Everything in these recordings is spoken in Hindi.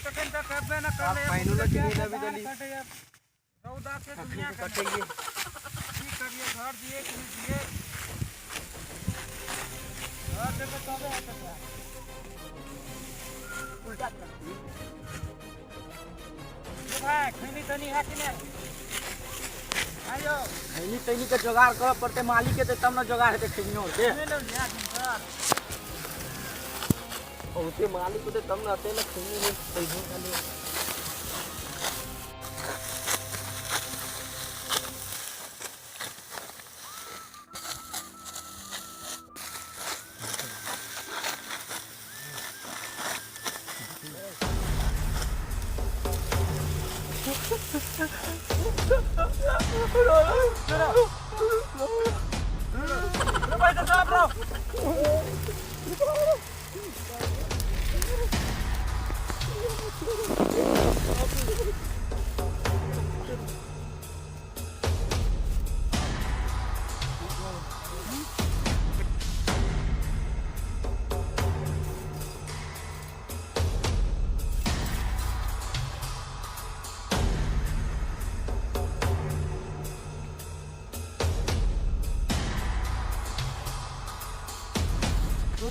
कठिन तो करबे न कर ले फाइनल में किनी ना भी दली सौदा से दुनिया कटेंगे की करिए घर दिए कि दिए घर देखो तबे आता उल्टा कर ये भाई खैनी तनी है कि नहीं आयो खैनी तैनी के जुगाड़ करब पड़ते मालिक के तब न जुगाड़ हेते खैनियो के ले लो लिया सर ओते मालिक के तब न आते न खैनी में पैसो खाली भाई तो साहब रो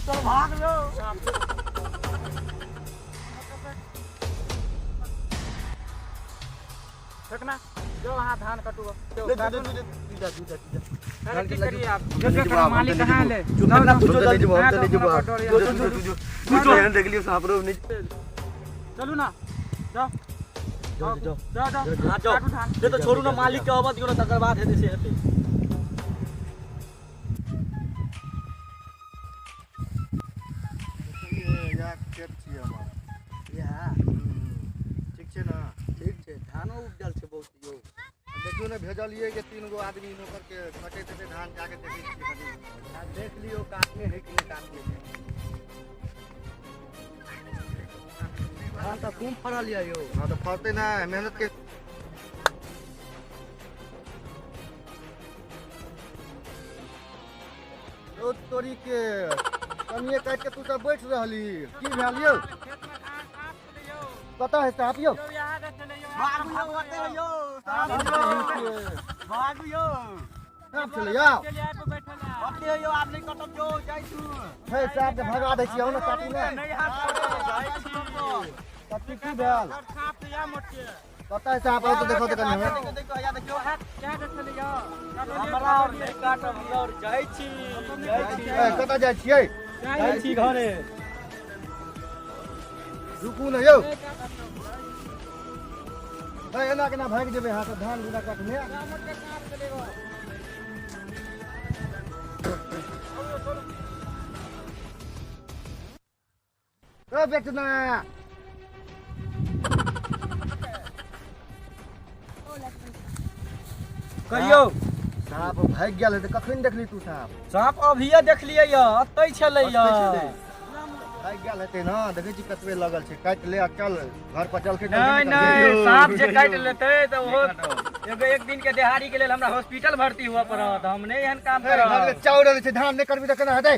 तो भाग लो देखना जो वहाँ धान कटुआ धान के करिए आप जो मालिक कहाँ ले देख लियो सांप रो चलू ना जाओ जाओ जाओ जाओ जाओ ये तो छोड़ू ना मालिक के आवाज दियो ना तकर बाद हेते से हेते धानो उपजल छै बहुत यो देखियो ने भेजलिए के 3 गो आदमी नौकर के कटे कटे धान जाके देखै छी खाली देख लियो काटने है कि नहीं काटने धान तो खूब फरल यो हां तो फरते ना मेहनत के ओ तोरी के कनिए काट के तू त बैठ रहली की भेल यो पता है साहब यो भागियो साहब चले आओ ओके यो आप नहीं कटब जो जाई तू हे साहब के भगा दै छी ना काटी ने नहीं हाथ जाई छी कटी की भेल साफ या मोटिए पता है साहब आओ तो देखो तो कनी देखो देखो या देखो क्या देखले यो हमरा और नहीं काटब और जाई छी ए कता जाइ छियै जाई छी घरे रुकू न यौ ए एना केना भाग जेबै हाथ धान गुना काटने ए बेचना कहियो साहब भाग गेल त कखन देखली तू साहब सांप अभिये देखलियै य अतै छलै य भाग गेल हेतै ना देखै छी कतबे लगल छै काट ले आ चल घर पर चल के नहीं नहीं सांप जे काट लेते तो वो एक दिन के दिहाड़ी के लिए हमरा हॉस्पिटल भर्ती हुआ पड़त हम नहीं एहन काम करब घर के चाउर छै धान नहीं करबी त केना हेतै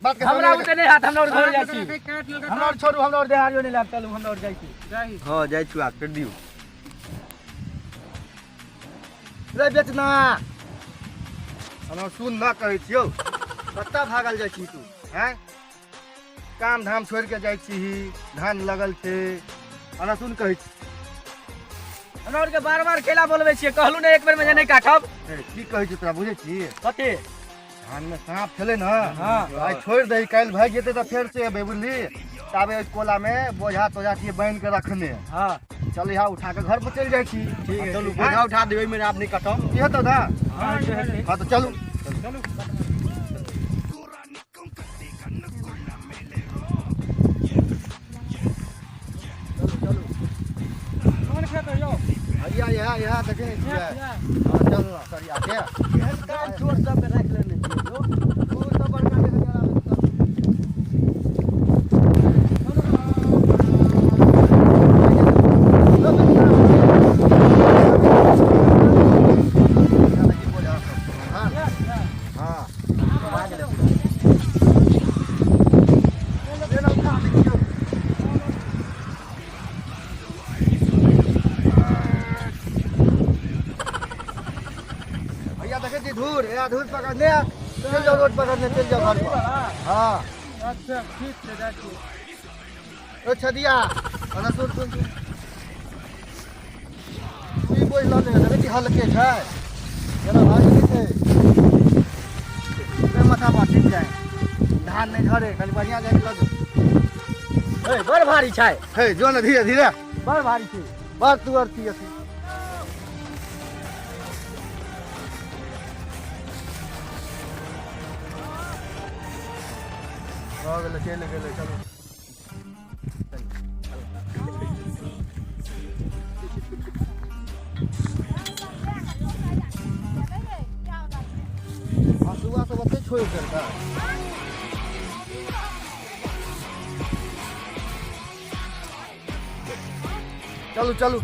बात के हमरा उते नहीं हाथ हमरा घर जाइ छी हमरा छोड़ू हमरा देहारियो नहीं लाग चलू हमरा जाइ छी हां जाइ छु आ कर दियो रे बेचना हमरा सुन ना कहै छियौ कत्ता भागल जाइ छी तू हैं काम धाम छोड़ के जाइ छी धान लगल छै हमरा सुन कहै छी हमरा के बार-बार केला बोलबै छियै कहलू ने एक बेर में जे नहीं काटब की कहै छी तोरा बुझै छी कते धान में सांप छलै ना हां आइ छोड़ दही काल्हि भागि जेतै त फेर से एबै बुझली ताबे कोला में बोझा तोझा छियै बांध के रखने हां चल यहाँ उठा के घर पर चल जाइ छी ठीक है चलू बोझा उठा देबै मेरे आप नहीं काटब ये तो था हां हां तो चलू चलू कौन खेत हो यो यहाँ देखे नहीं छियै हां चल ना सर आके छोड़ सब के रख लेने छियै वो सब बड़का देखे जरा की धूर या धूर पकड़ने चल जाओ रोड पकड़ने चल जाओ घर पर हाँ अच्छा ठीक है जाइए ओ छदिया अरे सुन सुन सुन तू ही बोल लाने रे कि हल्के छै जरा भारी छै ते माथा पर ठीक जाए धान नहीं झरे खाली बढ़िया जाके लग ए बड़ भारी छै हे जो न धीरे धीरे बड़ भारी छै बात तू अर्थी अथी हो गेलै चलि गेलै चलो हसुआ सब ओते छोड़ि देलकै चलू चलू